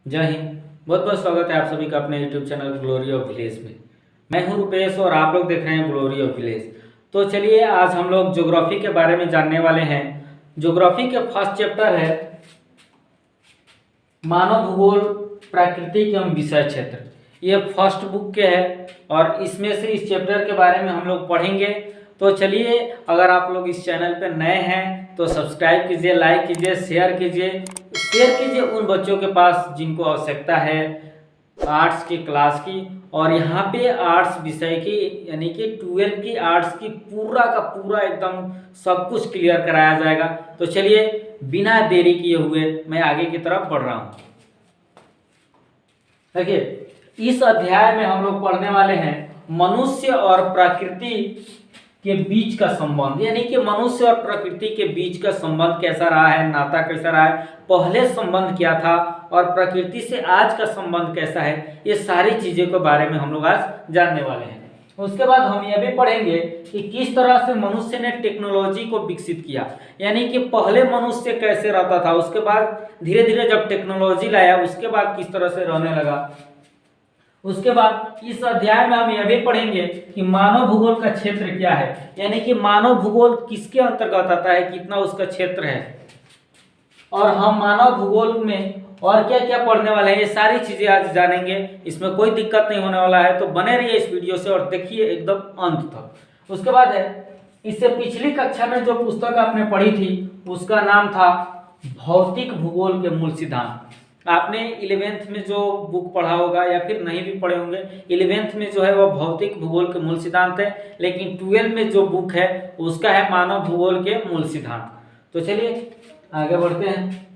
जय हिंद। बहुत बहुत स्वागत है आप सभी का अपने YouTube channel glory of village में। मैं हूं रुपेश और आप लोग देख रहे हैं ग्लोरी ऑफ विलेज। तो चलिए आज हम लोग ज्योग्राफी के बारे में जानने वाले हैं। ज्योग्राफी के फर्स्ट चैप्टर है मानव भूगोल प्राकृतिक एवं विषय क्षेत्र। ये फर्स्ट बुक के है और इसमें से इस चैप्टर के बारे में हम लोग पढ़ेंगे। तो चलिए, अगर आप लोग इस चैनल पर नए हैं तो सब्सक्राइब कीजिए, लाइक कीजिए, शेयर कीजिए उन बच्चों के पास जिनको आवश्यकता है आर्ट्स की क्लास की। और यहाँ पे आर्ट्स विषय की यानी कि 12 की आर्ट्स की पूरा का पूरा एकदम सब कुछ क्लियर कराया जाएगा। तो चलिए बिना देरी किए हुए मैं आगे की तरफ बढ़ रहा हूँ। देखिए, इस अध्याय में हम लोग पढ़ने वाले हैं मनुष्य और प्रकृति के बीच का संबंध, यानी कि मनुष्य और प्रकृति के बीच का संबंध कैसा रहा है, नाता कैसा रहा है, पहले संबंध क्या था और प्रकृति से आज का संबंध कैसा है। ये सारी चीज़ों के बारे में हम लोग आज जानने वाले हैं। उसके बाद हम यह भी पढ़ेंगे कि किस तरह से मनुष्य ने टेक्नोलॉजी को विकसित किया, यानी कि पहले मनुष्य कैसे रहता था, उसके बाद धीरे धीरे जब टेक्नोलॉजी लाया उसके बाद किस तरह से रहने लगा। उसके बाद इस अध्याय में हम यह भी पढ़ेंगे कि मानव भूगोल का क्षेत्र क्या है, यानी कि मानव भूगोल किसके अंतर्गत आता है, कितना उसका क्षेत्र है। और हम मानव भूगोल में और क्या क्या पढ़ने वाले हैं, ये सारी चीजें आज जानेंगे। इसमें कोई दिक्कत नहीं होने वाला है, तो बने रहिए इस वीडियो से और देखिए एकदम अंत तक। उसके बाद है, इससे पिछली कक्षा में जो पुस्तक आपने पढ़ी थी उसका नाम था भौतिक भूगोल के मूल सिद्धांत। आपने 11th में जो बुक पढ़ा होगा या फिर नहीं भी पढ़े होंगे, 11th में जो है वो भौतिक भूगोल के मूल सिद्धांत है, लेकिन 12 में जो बुक है उसका है मानव भूगोल के मूल सिद्धांत। तो चलिए आगे बढ़ते हैं।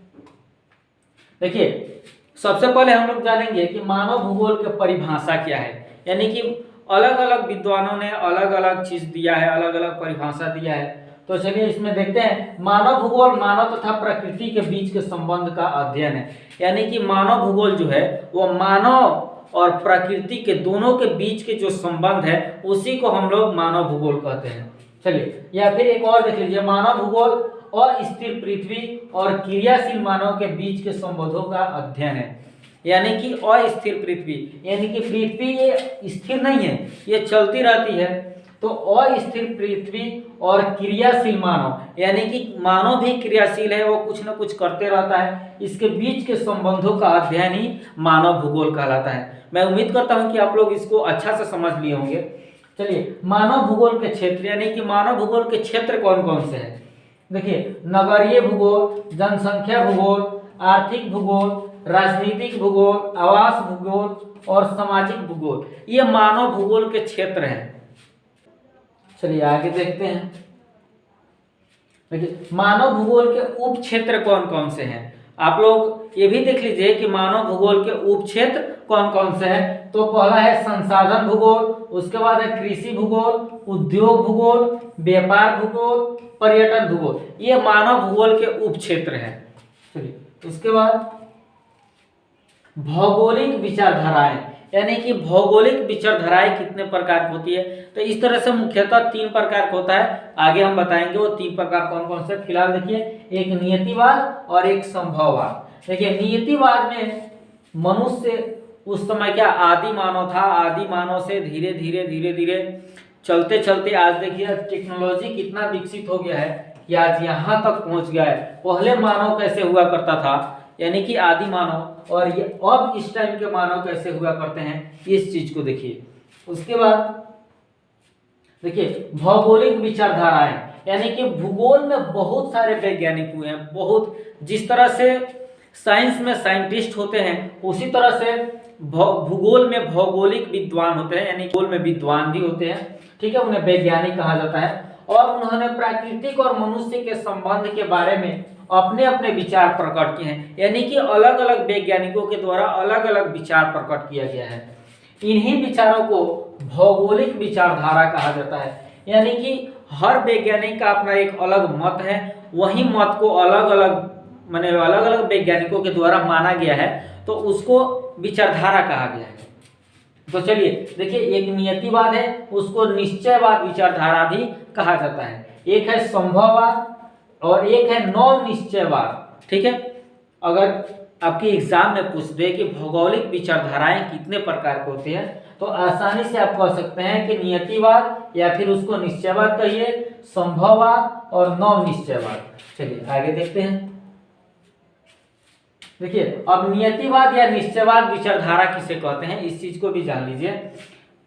देखिए, सबसे पहले हम लोग जानेंगे कि मानव भूगोल की परिभाषा क्या है, यानी कि अलग अलग विद्वानों ने अलग अलग चीज दिया है, अलग अलग परिभाषा दिया है। तो चलिए इसमें देखते हैं। मानव भूगोल मानव तथा प्रकृति के बीच के संबंध का अध्ययन है, यानी कि मानव भूगोल जो है वो मानव और प्रकृति के दोनों के बीच के जो संबंध है उसी को हम लोग मानव भूगोल कहते हैं। चलिए, या फिर एक और देख लीजिए, मानव भूगोल अस्थिर पृथ्वी और क्रियाशील मानव के बीच के संबंधों का अध्ययन है। यानी कि अस्थिर पृथ्वी, यानी कि पृथ्वी ये स्थिर नहीं है, ये चलती रहती है। तो अस्थिर पृथ्वी और क्रियाशील मानव, यानी कि मानव भी क्रियाशील है, वो कुछ न कुछ करते रहता है, इसके बीच के संबंधों का अध्ययन ही मानव भूगोल कहलाता है। मैं उम्मीद करता हूं कि आप लोग इसको अच्छा से समझ लिए होंगे। चलिए, मानव भूगोल के क्षेत्र, यानी कि मानव भूगोल के क्षेत्र कौन कौन से हैं। देखिए, नगरीय भूगोल, जनसंख्या भूगोल, आर्थिक भूगोल, राजनीतिक भूगोल, आवास भूगोल और सामाजिक भूगोल, ये मानव भूगोल के क्षेत्र हैं। चलिए आगे देखते हैं। देखिए, मानव भूगोल के उप क्षेत्र कौन कौन से हैं। आप लोग ये भी देख लीजिए कि मानव भूगोल के उप क्षेत्र कौन कौन से हैं। तो पहला है संसाधन भूगोल, उसके बाद है कृषि भूगोल, उद्योग भूगोल, व्यापार भूगोल, पर्यटन भूगोल, ये मानव भूगोल के उप क्षेत्र हैं। चलिए, उसके बाद भौगोलिक विचारधाराएं, यानी कि भौगोलिक विचारधाराएं कितने प्रकार की होती है। तो इस तरह से मुख्यतः 3 प्रकार का होता है। आगे हम बताएंगे वो 3 प्रकार कौन कौन से। फिलहाल देखिए, एक नियतिवाद और एक संभववाद। देखिए, नियतिवाद में मनुष्य उस समय क्या आदि मानव था, आदि मानव से धीरे धीरे धीरे धीरे चलते चलते आज देखिए टेक्नोलॉजी कितना विकसित हो गया है कि आज यहाँ तक पहुँच गया है। पहले मानव कैसे हुआ करता था, यानी कि आदि मानव, और ये अब इस टाइम के मानव कैसे हुआ करते हैं, इस चीज को देखिए। उसके बाद देखिए भौगोलिक विचारधाराएं, यानी कि भूगोल में बहुत सारे वैज्ञानिक हुए हैं। बहुत, जिस तरह से साइंस में साइंटिस्ट होते हैं उसी तरह से भूगोल में भौगोलिक विद्वान होते हैं, यानी भूगोल में विद्वान भी होते हैं। ठीक है, उन्हें वैज्ञानिक कहा जाता है। और उन्होंने प्राकृतिक और मनुष्य के संबंध के बारे में अपने अपने विचार प्रकट किए हैं, यानी कि अलग अलग वैज्ञानिकों के द्वारा अलग अलग विचार प्रकट किया गया है। इन्हीं विचारों को भौगोलिक विचारधारा कहा जाता है, यानी कि हर वैज्ञानिक का अपना एक अलग मत है, वही मत को अलग अलग अलग अलग वैज्ञानिकों के द्वारा माना गया है, तो उसको विचारधारा कहा गया है। तो चलिए देखिए, एक नियतिवाद है, उसको निश्चयवाद विचारधारा भी कहा जाता है। एक है संभववाद और एक है नौ निश्चयवाद। ठीक है, अगर आपके एग्जाम में पूछ दे कि भौगोलिक विचारधाराएं कितने प्रकार के होते हैं, तो आसानी से आप कह सकते हैं कि नियतिवाद या फिर उसको निश्चयवाद कहिए, संभववाद और नव निश्चयवाद। चलिए आगे देखते हैं। देखिए अब नियतिवाद या निश्चयवाद विचारधारा किसे कहते हैं, इस चीज को भी जान लीजिए।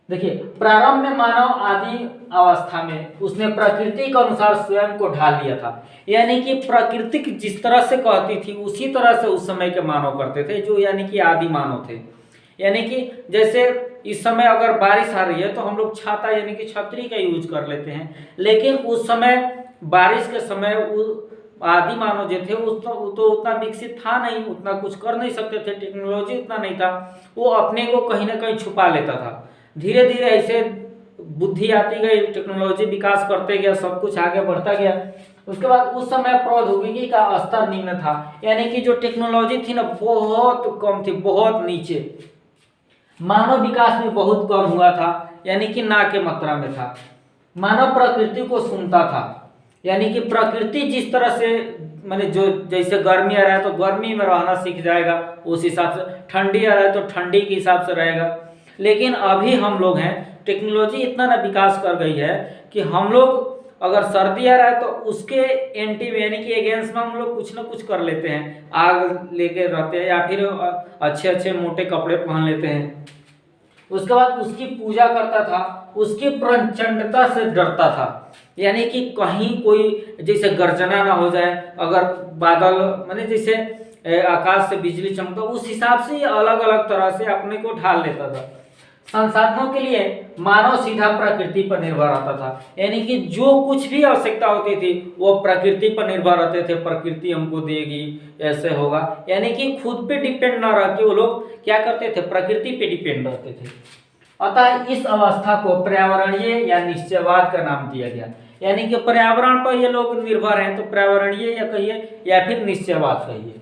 देखिए प्रारंभ में मानव आदि अवस्था में उसने प्रकृति के अनुसार स्वयं को ढाल लिया था, यानी कि प्रकृति जिस तरह से कहती थी उसी तरह से उस समय के मानव करते थे, जो यानी कि आदि मानव थे। यानी कि जैसे इस समय अगर बारिश आ रही है तो हम लोग छाता यानी कि छतरी का यूज कर लेते हैं, लेकिन उस समय बारिश के समय आदि मानव जो थे तो उतना विकसित था नहीं, उतना कुछ कर नहीं सकते थे, टेक्नोलॉजी उतना नहीं था, वो अपने को कहीं ना कहीं छुपा लेता था। धीरे धीरे ऐसे बुद्धि आती गई, टेक्नोलॉजी विकास करते गया, सब कुछ आगे बढ़ता गया। उसके बाद उस समय प्रौद्योगिकी का स्तर निम्न था, यानी कि जो टेक्नोलॉजी थी ना बहुत कम थी, बहुत नीचे। मानव विकास में बहुत कम हुआ था, यानी कि ना के मात्रा में था। मानव प्रकृति को सुनता था, यानी कि प्रकृति जिस तरह से माने जो जैसे गर्मी आ रहा है तो गर्मी में रहना सीख जाएगा, उस हिसाब से ठंडी आ रहा है तो ठंडी के हिसाब से रहेगा। लेकिन अभी हम लोग हैं, टेक्नोलॉजी इतना ना विकास कर गई है कि हम लोग अगर सर्दी आ रहा है तो उसके एंटी यानी कि अगेंस्ट में हम लोग कुछ ना कुछ कर लेते हैं, आग लेके रहते हैं या फिर अच्छे अच्छे मोटे कपड़े पहन लेते हैं। उसके बाद उसकी पूजा करता था, उसकी प्रचंडता से डरता था, यानी कि कहीं कोई जैसे गर्जना ना हो जाए, अगर बादल माने जैसे आकाश से बिजली चमकता, उस हिसाब से अलग अलग तरह से अपने को ढाल लेता था। संसाधनों के लिए मानव सीधा प्रकृति पर निर्भर रहता था, यानी कि जो कुछ भी आवश्यकता होती थी वो प्रकृति पर निर्भर रहते थे, प्रकृति हमको देगी, ऐसे होगा, यानी कि खुद पे डिपेंड ना रह के वो लोग क्या करते थे, प्रकृति पे डिपेंड रहते थे। अतः इस अवस्था को पर्यावरणीय या निश्चयवाद का नाम दिया गया, यानी कि पर्यावरण पर ये लोग निर्भर हैं तो पर्यावरणीय या कहिए या फिर निश्चयवाद कहिए।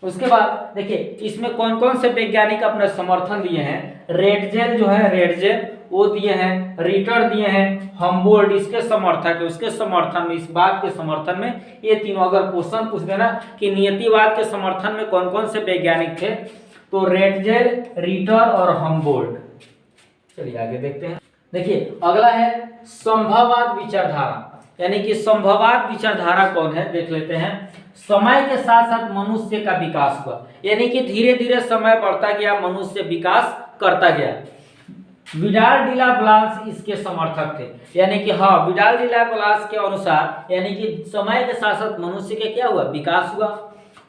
उसके बाद देखिए इसमें कौन कौन से वैज्ञानिक अपना समर्थन दिए हैं। रेडजेल जो है, रेडजेल वो दिए हैं, रिटर दिए हैं, हम्बोल्ट इसके समर्थक है, उसके समर्थन में, इस बात के समर्थन में ये तीनों। अगर क्वेश्चन पूछ देना कि नियतिवाद के समर्थन में कौन कौन से वैज्ञानिक थे, तो रेडजेल, रिटर और हम्बोल्ट। चलिए आगे देखते हैं। देखिए अगला है संभववाद विचारधारा, यानी कि संभववाद विचारधारा कौन है देख लेते हैं। समय के साथ साथ मनुष्य का विकास हुआ, यानी कि धीरे धीरे समय बढ़ता गया, मनुष्य विकास करता गया। विडाल डिला ब्लास इसके समर्थक थे, यानी कि हाँ विडाल डिला ब्लास के अनुसार यानी कि समय के साथ साथ मनुष्य के क्या हुआ, विकास हुआ।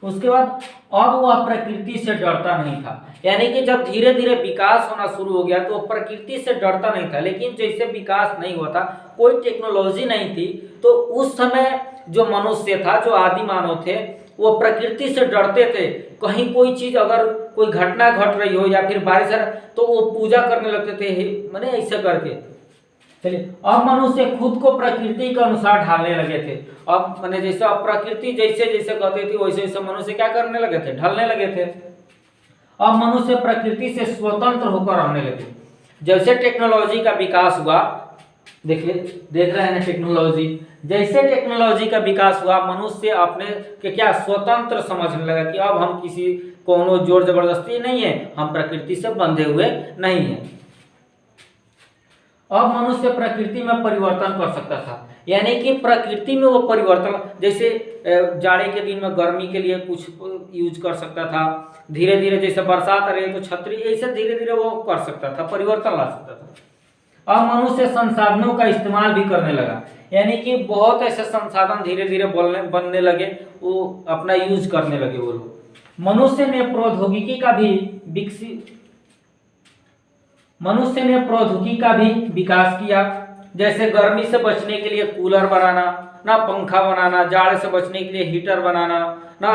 उसके बाद अब वह प्रकृति से डरता नहीं था, यानी कि जब धीरे धीरे विकास होना शुरू हो गया तो प्रकृति से डरता नहीं था। लेकिन जैसे विकास नहीं हुआ था, कोई टेक्नोलॉजी नहीं थी, तो उस समय जो मनुष्य था, जो आदि मानव थे, वो प्रकृति से डरते थे। कहीं कोई चीज अगर कोई घटना घट रही हो या फिर बारिश तो वो पूजा करने लगते थे, माने ऐसा करके। चलिए अब मनुष्य खुद को प्रकृति के अनुसार ढालने लगे थे। अब माने जैसे अब प्रकृति जैसे जैसे कहती थी वैसे वैसे मनुष्य क्या करने लगे थे, ढलने लगे थे। अब मनुष्य प्रकृति से स्वतंत्र होकर रहने लगे। जैसे टेक्नोलॉजी का विकास हुआ, देखिए देख रहे हैं टेक्नोलॉजी, जैसे टेक्नोलॉजी का विकास हुआ मनुष्य अपने के क्या स्वतंत्र समझने लगा कि अब हम किसी कोनो जोर जबरदस्ती नहीं है, हम प्रकृति से बंधे हुए नहीं है। अब मनुष्य प्रकृति में परिवर्तन कर सकता था, यानी कि प्रकृति में वो परिवर्तन, जैसे जाड़े के दिन में गर्मी के लिए कुछ यूज कर सकता था, धीरे धीरे जैसे बरसात आ रही है तो छतरी, ऐसे धीरे धीरे वो कर सकता था, परिवर्तन ला सकता था। अब मनुष्य संसाधनों का इस्तेमाल भी करने लगा, यानी कि बहुत ऐसे संसाधन धीरे धीरे बनने लगे, वो अपना यूज करने लगे वो लोग। मनुष्य ने प्रौद्योगिकी का भी विकास किया, जैसे गर्मी से बचने के लिए कूलर बनाना, ना पंखा बनाना, जाड़ से बचने के लिए हीटर बनाना, ना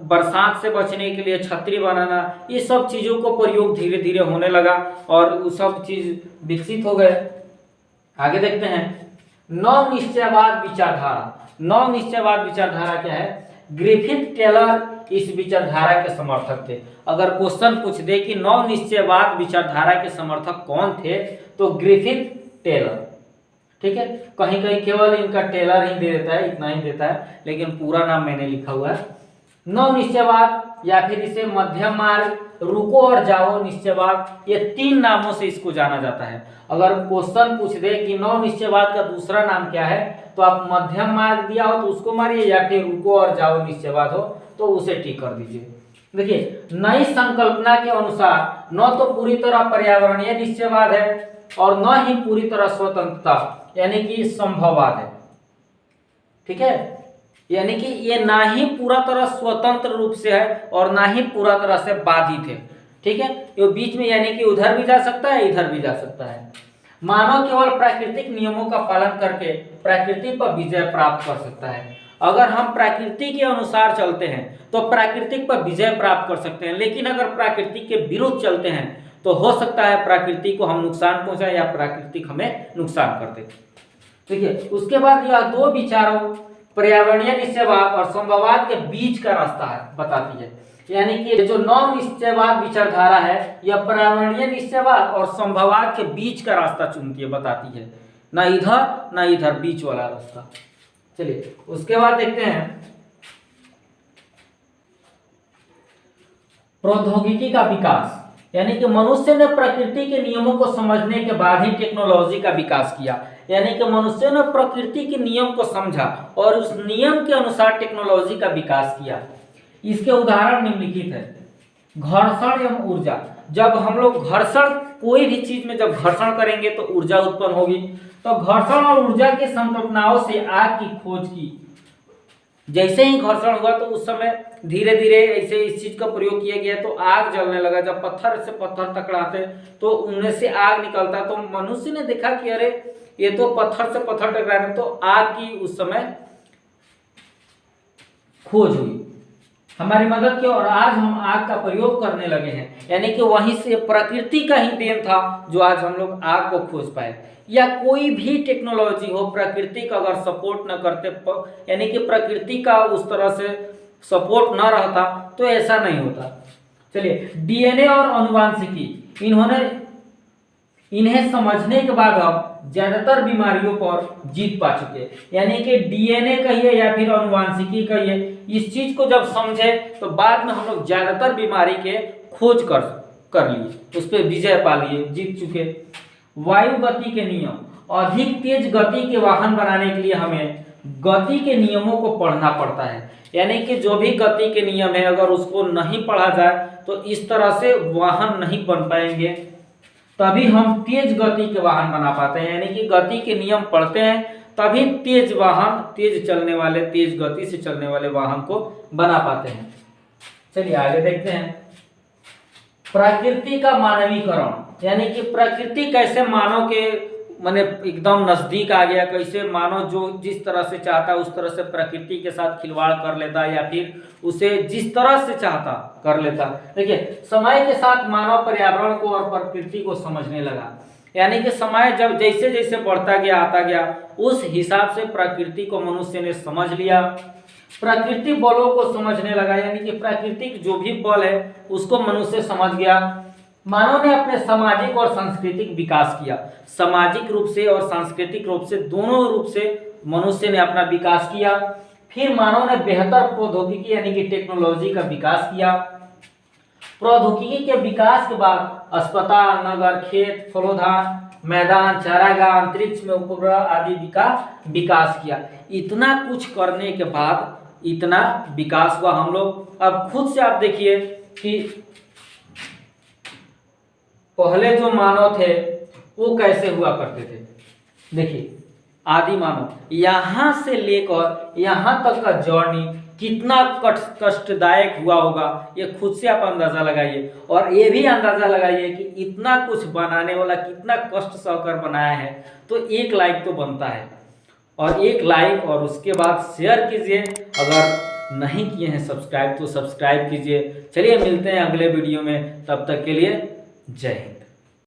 बरसात से बचने के लिए छतरी बनाना, ये सब चीज़ों को प्रयोग धीरे धीरे होने लगा और वो सब चीज़ विकसित हो गए। आगे देखते हैं नव निश्चयवाद विचारधारा। नव निश्चयवाद विचारधारा क्या है? ग्रिफिथ टेलर इस विचारधारा के समर्थक थे। अगर क्वेश्चन पूछ दे कि नव निश्चयवाद विचारधारा के समर्थक कौन थे, तो ग्रिफिथ टेलर, ठीक है। कहीं कहीं केवल इनका टेलर ही दे देता है, इतना ही देता है, लेकिन पूरा नाम मैंने लिखा हुआ है। नव निश्चयवाद या फिर इसे मध्यम मार्ग, रुको और जाओ निश्चयवाद, ये 3 नामों से इसको जाना जाता है। अगर क्वेश्चन पूछ दे कि नव निश्चयवाद का दूसरा नाम क्या है, तो आप मध्यम मार्ग दिया हो तो उसको मारिए, या फिर रुको और जाओ निश्चयवाद हो तो उसे टिक कर दीजिए। देखिए, नई संकल्पना के अनुसार न तो पूरी तरह पर्यावरणीय निश्चयवाद है और न ही पूरी तरह स्वतंत्रता यानी कि संभववाद है। ठीक है, यानी कि ये ना ही पूरा तरह स्वतंत्र रूप से है और ना ही पूरा तरह से बाधित है। ठीक है, ये बीच में यानी कि उधर भी जा सकता है, इधर भी जा सकता है। मानव केवल प्राकृतिक नियमों का पालन करके प्रकृति पर विजय प्राप्त कर सकता है। अगर हम प्रकृति के अनुसार चलते हैं तो प्राकृतिक पर विजय प्राप्त कर सकते हैं, लेकिन अगर प्रकृति के विरुद्ध चलते हैं तो हो सकता है प्रकृति को हम नुकसान पहुंचाए या प्राकृतिक हमें नुकसान कर दे। देखिए, उसके बाद यह 2 विचारों पर्यावरणीय निश्चयवाद और संभववाद के बीच का रास्ता है बताती है। यानी कि जो नव निश्चयवाद विचारधारा है यह पर्यावरणीय निश्चयवाद और संभववाद के बीच का रास्ता चुनती है, बताती है, ना इधर ना इधर, बीच वाला रास्ता। चलिए उसके बाद देखते हैं प्रौद्योगिकी का विकास। यानी कि मनुष्य ने प्रकृति के नियमों को समझने के बाद ही टेक्नोलॉजी का विकास किया। यानी कि मनुष्य ने प्रकृति के नियम को समझा और उस नियम के अनुसार टेक्नोलॉजी का विकास किया। इसके उदाहरण निम्नलिखित है। घर्षण एवं ऊर्जा। जब हम लोग घर्षण, कोई भी चीज में जब घर्षण करेंगे तो ऊर्जा उत्पन्न होगी, तो घर्षण और ऊर्जा की संकल्पनाओं से आग की खोज की। जैसे ही घर्षण हुआ तो उस समय धीरे धीरे ऐसे इस चीज का प्रयोग किया गया तो आग जलने लगा। जब पत्थर से पत्थर टकराते तो उनमें से आग निकलता, तो मनुष्य ने देखा कि अरे ये तो पत्थर से पत्थर टकरा रहे, तो आग की उस समय खोज हुई, हमारी मदद की, और आज हम आग का प्रयोग करने लगे हैं। यानी कि वहीं से प्रकृति का ही देन था जो आज हम लोग आग को खोज पाए। या कोई भी टेक्नोलॉजी हो, प्रकृति का अगर सपोर्ट न करते, यानी कि प्रकृति का उस तरह से सपोर्ट न रहता तो ऐसा नहीं होता। चलिए, डीएनए और आनुवांशिकी, इन्हें समझने के बाद अब ज्यादातर बीमारियों पर जीत पा चुके। यानी कि डीएनए कहिए या फिर आनुवांशिकी कहिए, इस चीज को जब समझे तो बाद में हम लोग ज्यादातर बीमारी के खोज कर लिए, उस पर विजय पा लिए, जीत चुके। वायु गति के नियम। अधिक तेज गति के वाहन बनाने के लिए हमें गति के नियमों को पढ़ना पड़ता है। यानी कि जो भी गति के नियम है अगर उसको नहीं पढ़ा जाए तो इस तरह से वाहन नहीं बन पाएंगे, तभी हम तेज गति के वाहन बना पाते हैं। यानी कि गति के नियम पढ़ते हैं तभी तेज वाहन, तेज चलने वाले, तेज गति से चलने वाले वाहन को बना पाते हैं। चलिए आगे देखते हैं। प्रकृति का मानवीकरण। यानी कि प्रकृति कैसे मानव के माने एकदम नजदीक आ गया, कैसे मानव जो जिस तरह से चाहता है उस तरह से प्रकृति के साथ खिलवाड़ कर लेता या फिर उसे जिस तरह से चाहता कर लेता। देखिए, समय के साथ मानव पर्यावरण को और प्रकृति को समझने लगा। यानी कि समय जब जैसे जैसे बढ़ता गया, आता गया, उस हिसाब से प्रकृति को मनुष्य ने समझ लिया। प्रकृति बलों को समझने लगा। यानी कि प्राकृतिक जो भी बल है उसको मनुष्य समझ गया। मानव ने अपने सामाजिक और सांस्कृतिक विकास किया। सामाजिक रूप से और सांस्कृतिक रूप से, दोनों रूप से मनुष्य ने अपना विकास किया। फिर मानव ने बेहतर प्रौद्योगिकी यानी कि टेक्नोलॉजी का विकास किया। प्रौद्योगिकी के विकास के बाद अस्पताल, नगर, खेत, फलोधान, मैदान, चारागाह, अंतरिक्ष में उपग्रह आदि का विकास किया। इतना कुछ करने के बाद इतना विकास हुआ। हम लोग अब खुद से आप देखिए कि पहले जो मानव थे वो कैसे हुआ करते थे। देखिए, आदि मानव यहाँ से लेकर यहाँ तक का जर्नी कितना कष्टदायक हुआ होगा, ये खुद से आप अंदाजा लगाइए। और ये भी अंदाजा लगाइए कि इतना कुछ बनाने वाला कितना कष्ट सहकर बनाया है, तो 1 लाइक तो बनता है। और 1 लाइक और उसके बाद शेयर कीजिए। अगर नहीं किए हैं सब्सक्राइब तो सब्सक्राइब कीजिए। चलिए मिलते हैं अगले वीडियो में, तब तक के लिए जय हिंद।